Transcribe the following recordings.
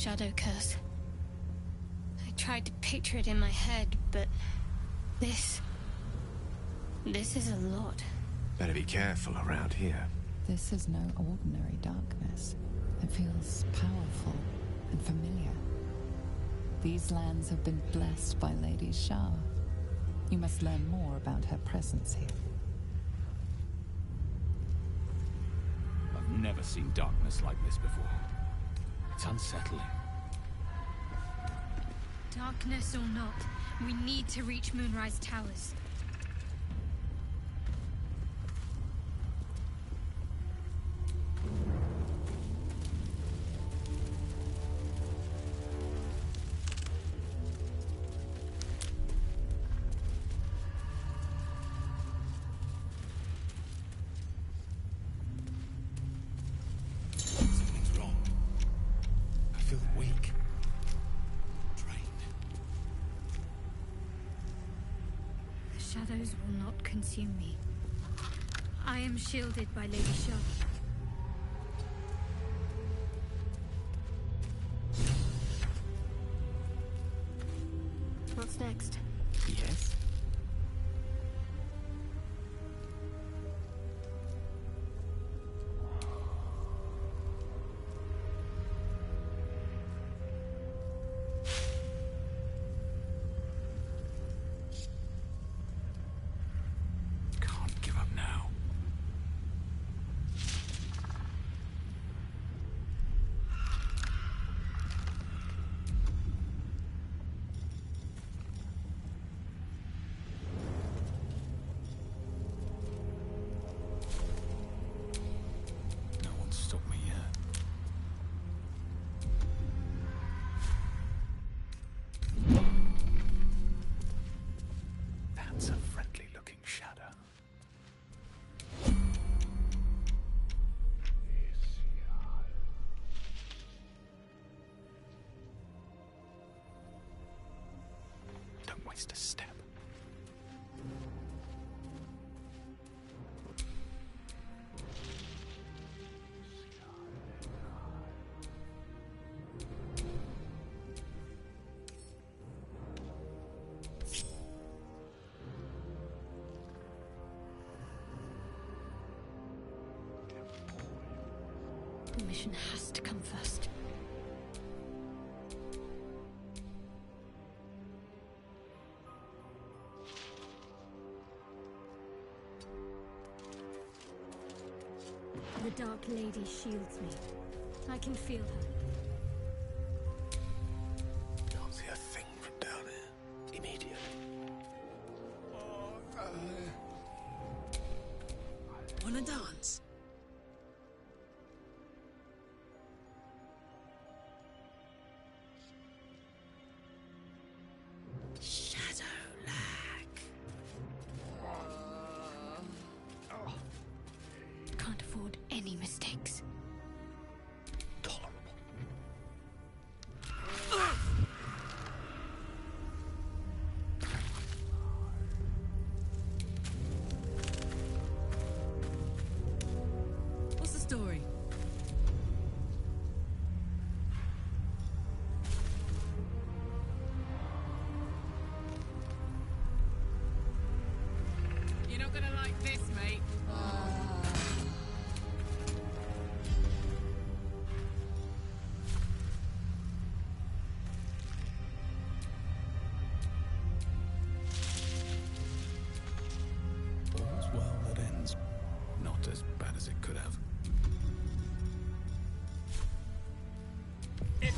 shadow curse. I tried to picture it in my head, but this is a lot. Better be careful around here. This is no ordinary darkness. It feels powerful and familiar. These lands have been blessed by Lady Shar. You must learn more about her presence here. I've never seen darkness like this before. It's unsettling. Darkness or not, we need to reach Moonrise Towers. Something's wrong. I feel weak. Drained. The shadows will not consume me. I am shielded by Lady Shar. What's next? Yes? Can't give up now. No one's stopped me yet. That's a friendly-looking shadow. Don't waste a step. The mission has to come first. The Dark Lady shields me. I can feel her. Can't see a thing from down here. Immediately. Wanna dance? Can't afford any mistakes. Tolerable. What's the story? You're not gonna like this, mate. All's well that ends. Not as bad as it could have. This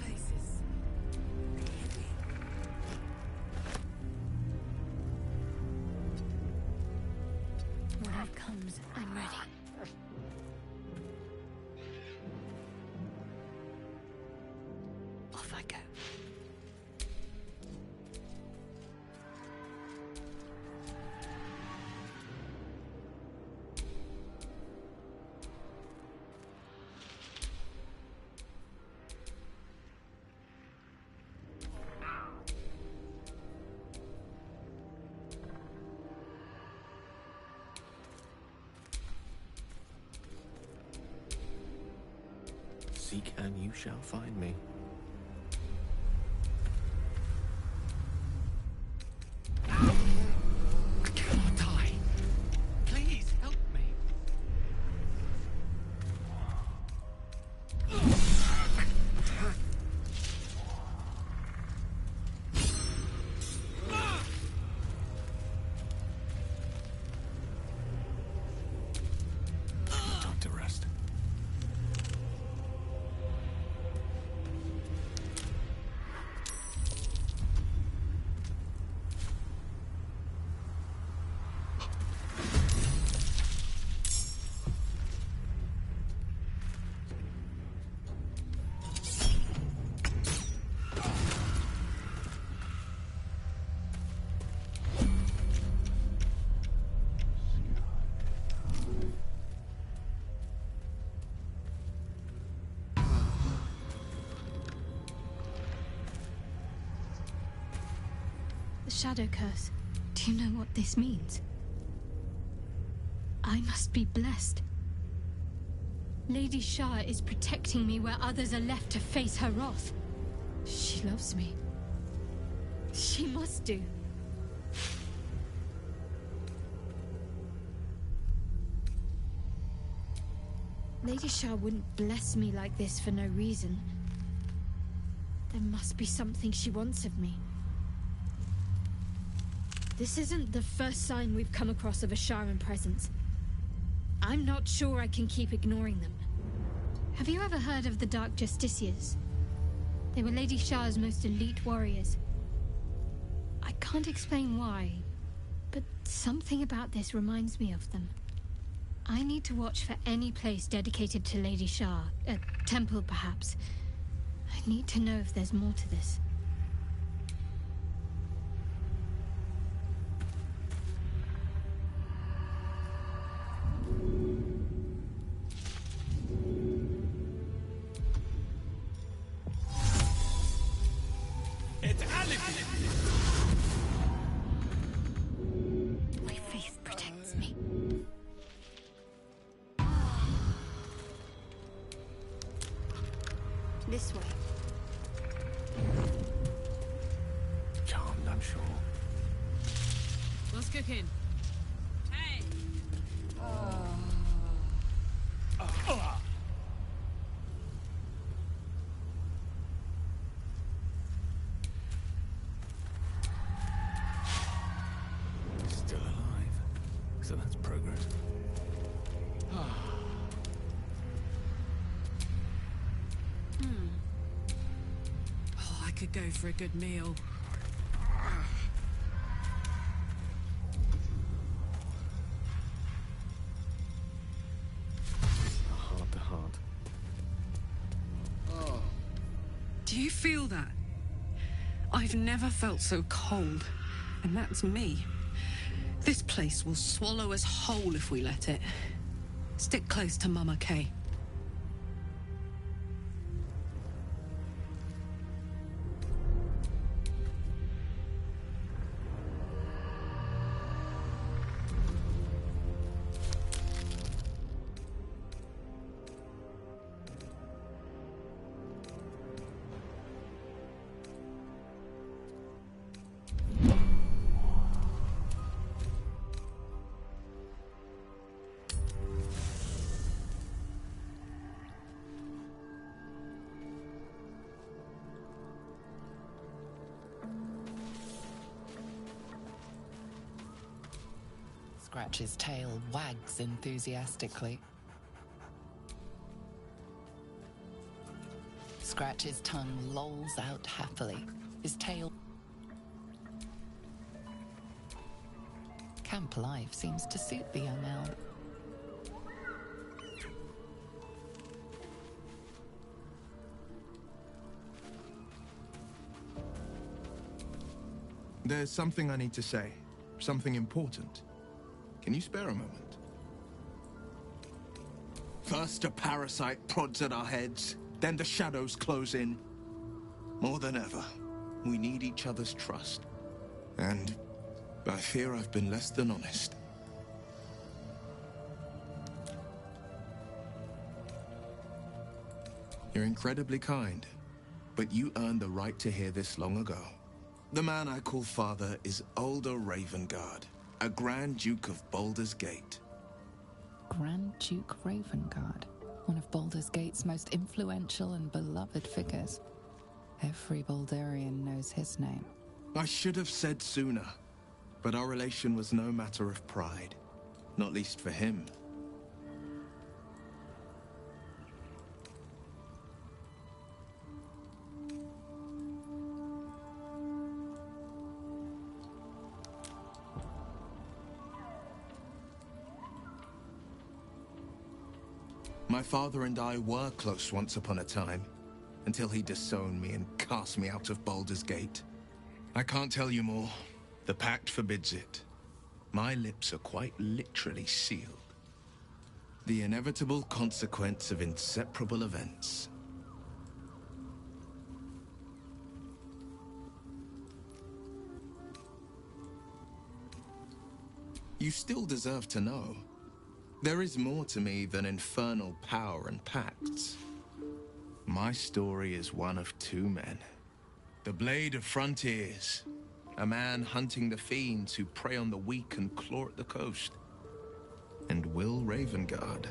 place is gloomy. Whatever comes, I'm ready. Off I go. Seek and you shall find me. I cannot die. Please help me. Time to rest. The Shadow Curse. Do you know what this means? I must be blessed. Lady Shah is protecting me where others are left to face her wrath. She loves me. She must do. Lady Shah wouldn't bless me like this for no reason. There must be something she wants of me. This isn't the first sign we've come across of a Sharan presence. I'm not sure I can keep ignoring them. Have you ever heard of the Dark Justiciars? They were Lady Shah's most elite warriors. I can't explain why, but something about this reminds me of them. I need to watch for any place dedicated to Lady Shah, a temple perhaps. I need to know if there's more to this. My faith protects me. This way. Charmed, I'm sure. What's cooking? Hey! Still alive. So that's progress. Oh, I could go for a good meal. A heart to heart. Do you feel that? I've never felt so cold, and that's me. This place will swallow us whole if we let it. Stick close to Mama Kay. Scratch's tail wags enthusiastically. Scratch's tongue lolls out happily. His tail... Camp life seems to suit the young elf. There's something I need to say. Something important. Can you spare a moment? First a parasite prods at our heads, then the shadows close in. More than ever, we need each other's trust. And I fear I've been less than honest. You're incredibly kind, but you earned the right to hear this long ago. The man I call father is Ulder Ravengard, a Grand Duke of Baldur's Gate. Grand Duke Ravengard, one of Baldur's Gate's most influential and beloved figures. Every Baldurian knows his name. I should have said sooner, but our relation was no matter of pride, not least for him. My father and I were close once upon a time, until he disowned me and cast me out of Baldur's Gate. I can't tell you more. The pact forbids it. My lips are quite literally sealed. The inevitable consequence of inseparable events. You still deserve to know. There is more to me than infernal power and pacts. My story is one of two men. The Blade of Frontiers, a man hunting the fiends who prey on the weak and claw at the coast. And Will Ravengard,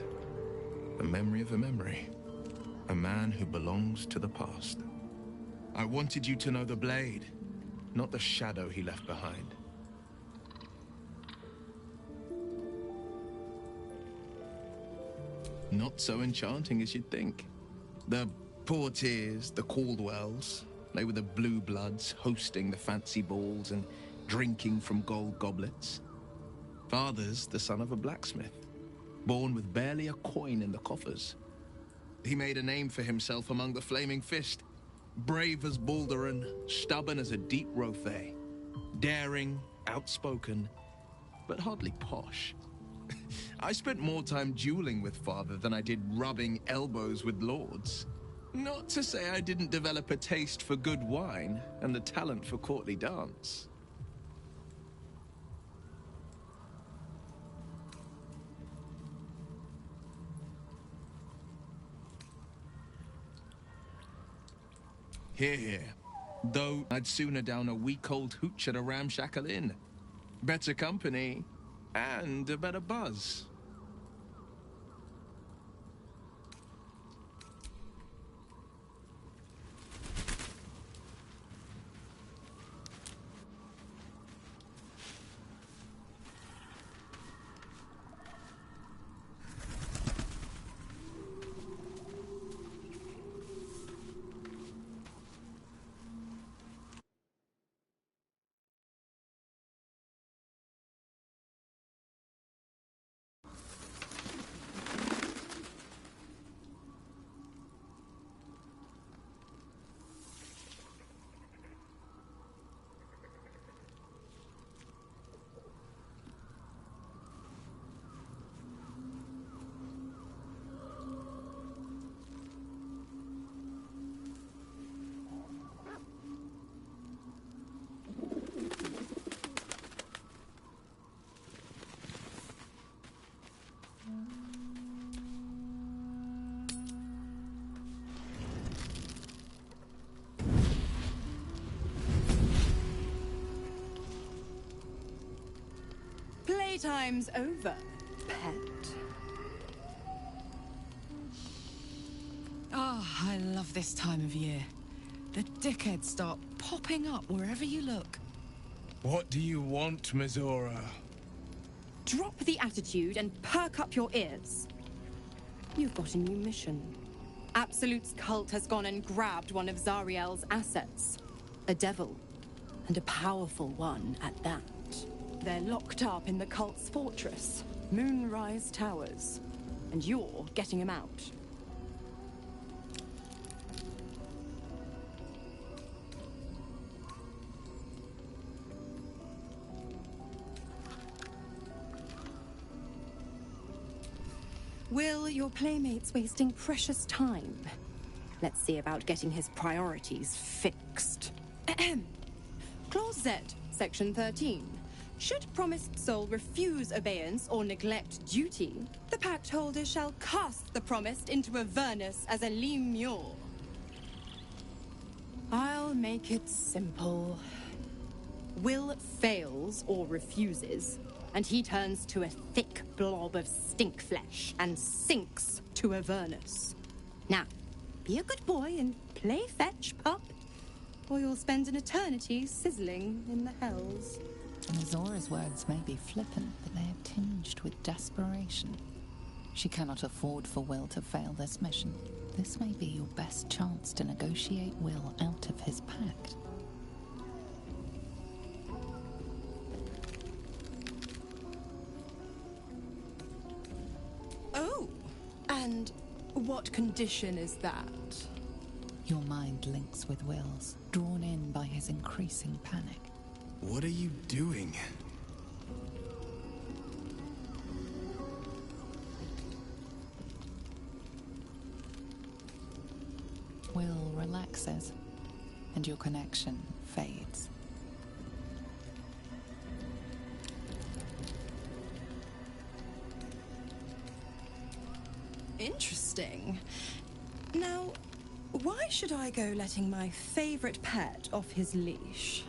the memory of a memory, a man who belongs to the past. I wanted you to know the Blade, not the shadow he left behind. Not so enchanting as you'd think. The Portiers, the Caldwells, they were the blue bloods hosting the fancy balls and drinking from gold goblets. Father's the son of a blacksmith, born with barely a coin in the coffers. He made a name for himself among the Flaming Fist, brave as Balduran, stubborn as a deep Rothay, daring, outspoken, but hardly posh. I spent more time dueling with father than I did rubbing elbows with lords. Not to say I didn't develop a taste for good wine and the talent for courtly dance. Hear, hear. Though I'd sooner down a week-old hooch at a ramshackle inn. Better company and a better buzz. Playtime's over, pet. Oh, I love this time of year. The dickheads start popping up wherever you look. What do you want, Mizora? Drop the attitude and perk up your ears. You've got a new mission. Absolute's cult has gone and grabbed one of Zariel's assets. A devil. And a powerful one at that. They're locked up in the cult's fortress, Moonrise Towers. And you're getting him out. Will, your playmate's wasting precious time. Let's see about getting his priorities fixed. Clause Z, Section 13. Should promised soul refuse obeyance or neglect duty, the pact holder shall cast the promised into Avernus as a lemure. I'll make it simple. Will fails or refuses, and he turns to a thick blob of stink flesh and sinks to Avernus. Now, be a good boy and play fetch, pup, or you'll spend an eternity sizzling in the hells. Zora's words may be flippant, but they are tinged with desperation. She cannot afford for Will to fail this mission. This may be your best chance to negotiate Will out of his pact. Oh, and what condition is that? Your mind links with Will's, drawn in by his increasing panic. What are you doing? Will relaxes, and your connection fades. Interesting. Now, why should I go letting my favorite pet off his leash?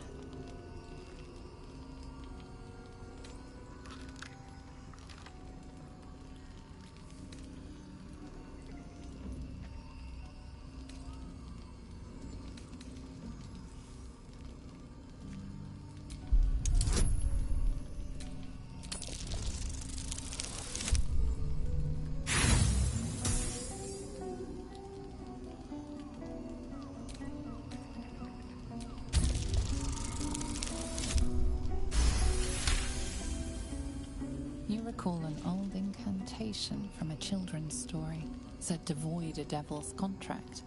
You recall an old incantation from a children's story, said to void a devil's contract.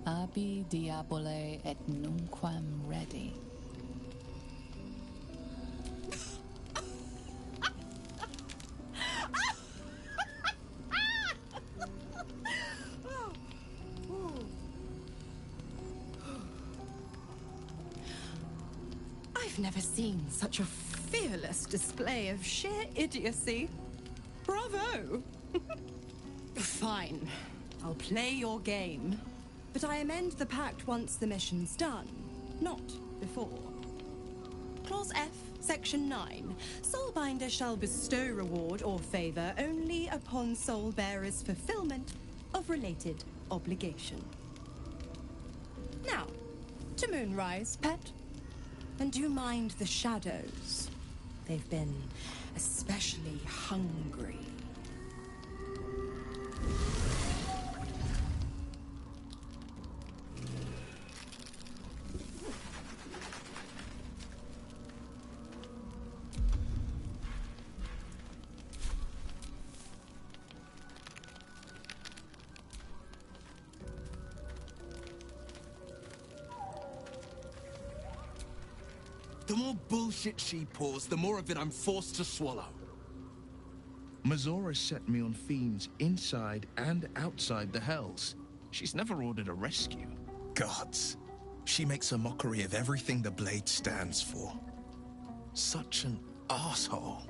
Abi diabole et nunquam redi. I've never seen such a fearless display of sheer idiocy. Bravo! Fine. I'll play your game. But I amend the pact once the mission's done, not before. Clause F, Section 9. Soulbinder shall bestow reward or favor only upon soul bearer's fulfillment of related obligation. Now, to Moonrise, pet. And do mind the shadows. They've been especially hungry. The more bullshit she pours, the more of it I'm forced to swallow. Mazora set me on fiends inside and outside the Hells. She's never ordered a rescue. Gods. She makes a mockery of everything the Blade stands for. Such an asshole.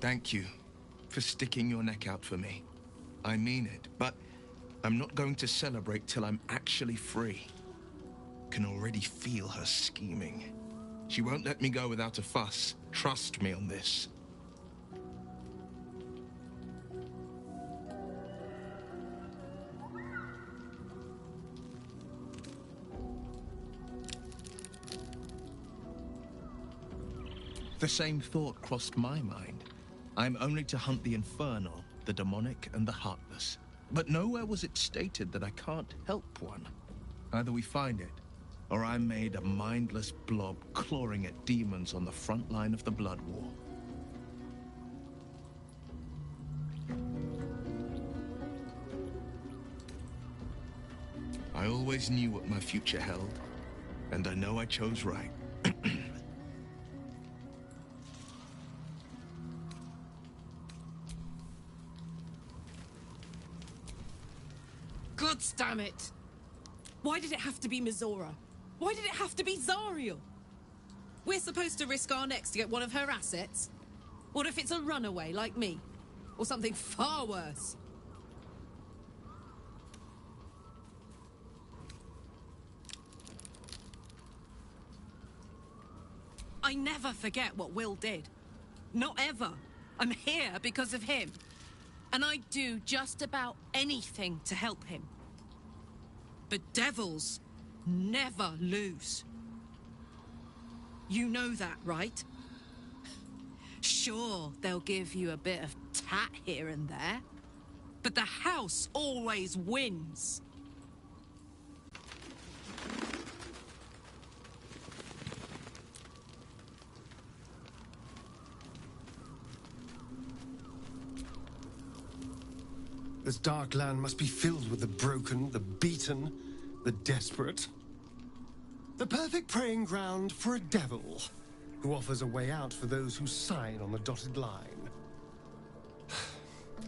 Thank you for sticking your neck out for me. I mean it, but I'm not going to celebrate till I'm actually free. Can already feel her scheming. She won't let me go without a fuss. Trust me on this. The same thought crossed my mind. I'm only to hunt the infernal, the demonic, and the heartless. But nowhere was it stated that I can't help one. Either we find it, or I'm made a mindless blob clawing at demons on the front line of the Blood War. I always knew what my future held, and I know I chose right. gods damn it! Why did it have to be Mizora? Why did it have to be Zariel? We're supposed to risk our necks to get one of her assets? What if it's a runaway like me? Or something far worse? I never forget what Will did. Not ever. I'm here because of him. And I'd do just about anything to help him. But devils never lose. You know that, right? Sure, they'll give you a bit of tat here and there, but the house always wins. This dark land must be filled with the broken, the beaten, the desperate. The perfect preying ground for a devil who offers a way out for those who sign on the dotted line.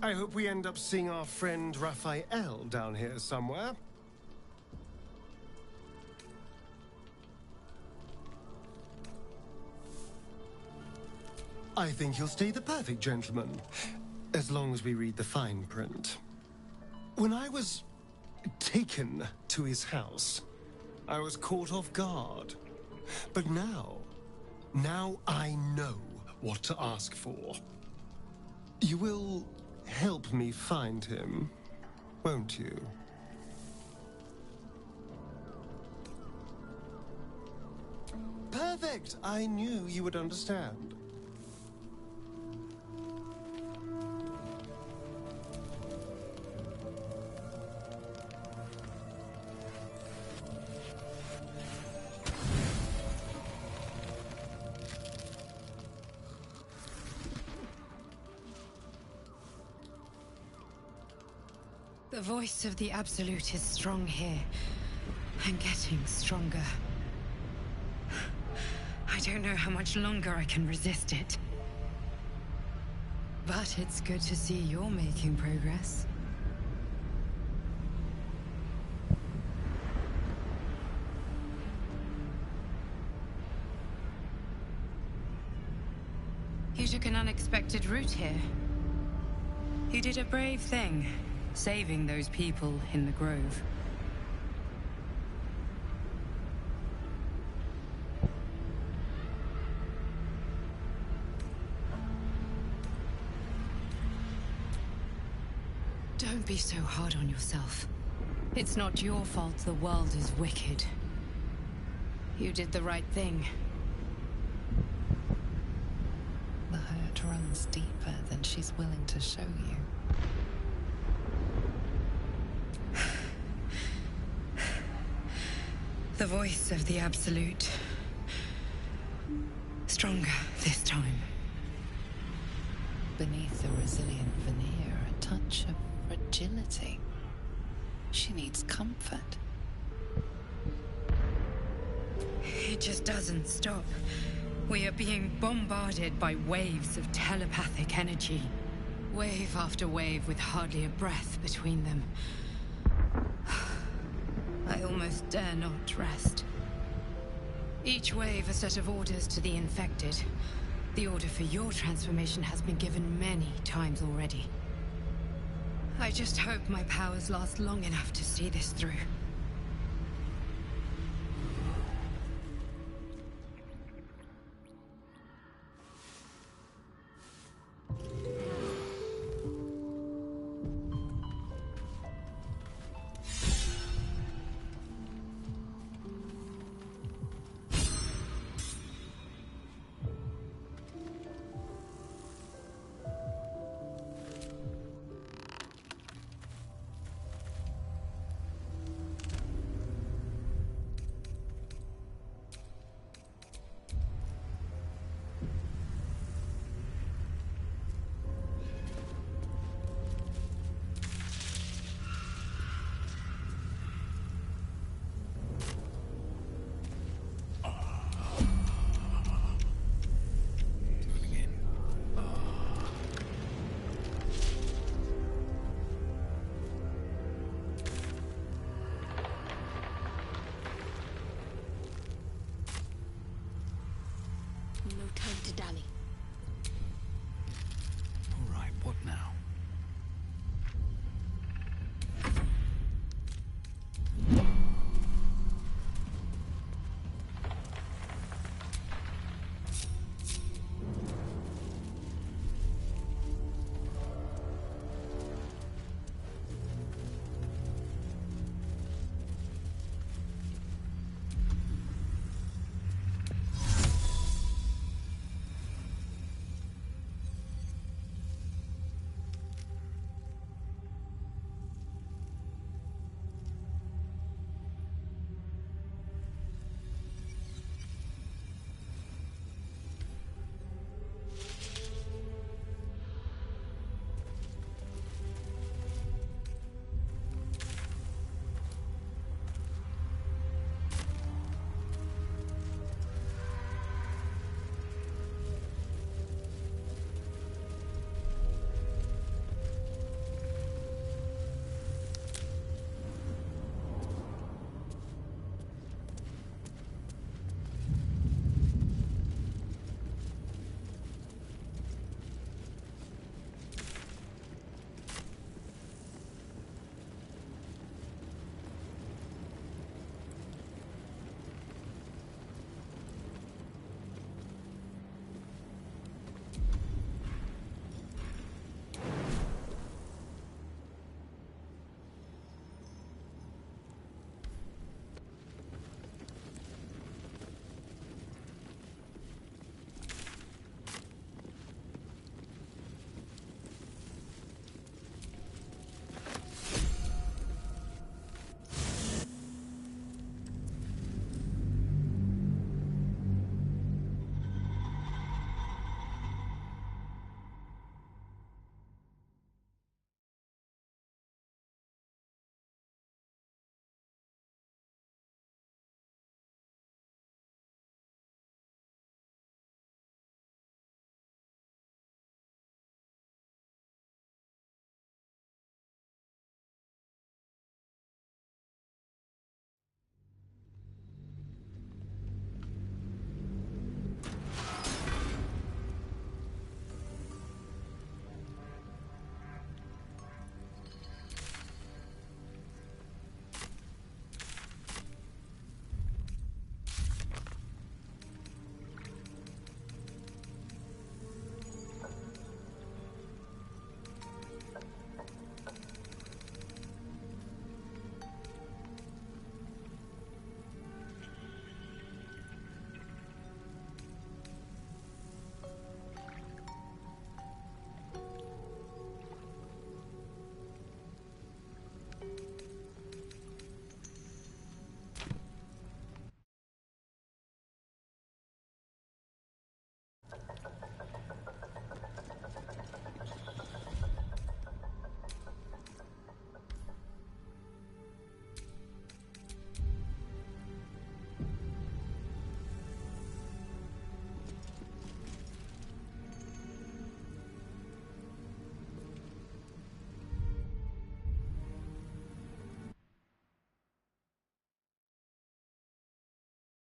I hope we end up seeing our friend Raphael down here somewhere. I think you'll stay the perfect gentleman, as long as we read the fine print. When I was taken to his house, I was caught off guard. But now I know what to ask for. You will help me find him, won't you? Perfect! I knew you would understand. The voice of the Absolute is strong here, and getting stronger. I don't know how much longer I can resist it. But it's good to see you're making progress. You took an unexpected route here. You did a brave thing. Saving those people in the Grove. Don't be so hard on yourself. It's not your fault the world is wicked. You did the right thing. The hurt runs deeper than she's willing to show you. The voice of the Absolute. Stronger this time. Beneath the resilient veneer, a touch of fragility. She needs comfort. It just doesn't stop. We are being bombarded by waves of telepathic energy. Wave after wave with hardly a breath between them. I almost dare not rest. Each wave a set of orders to the infected. The order for your transformation has been given many times already. I just hope my powers last long enough to see this through. back home to Dali. All right, what now?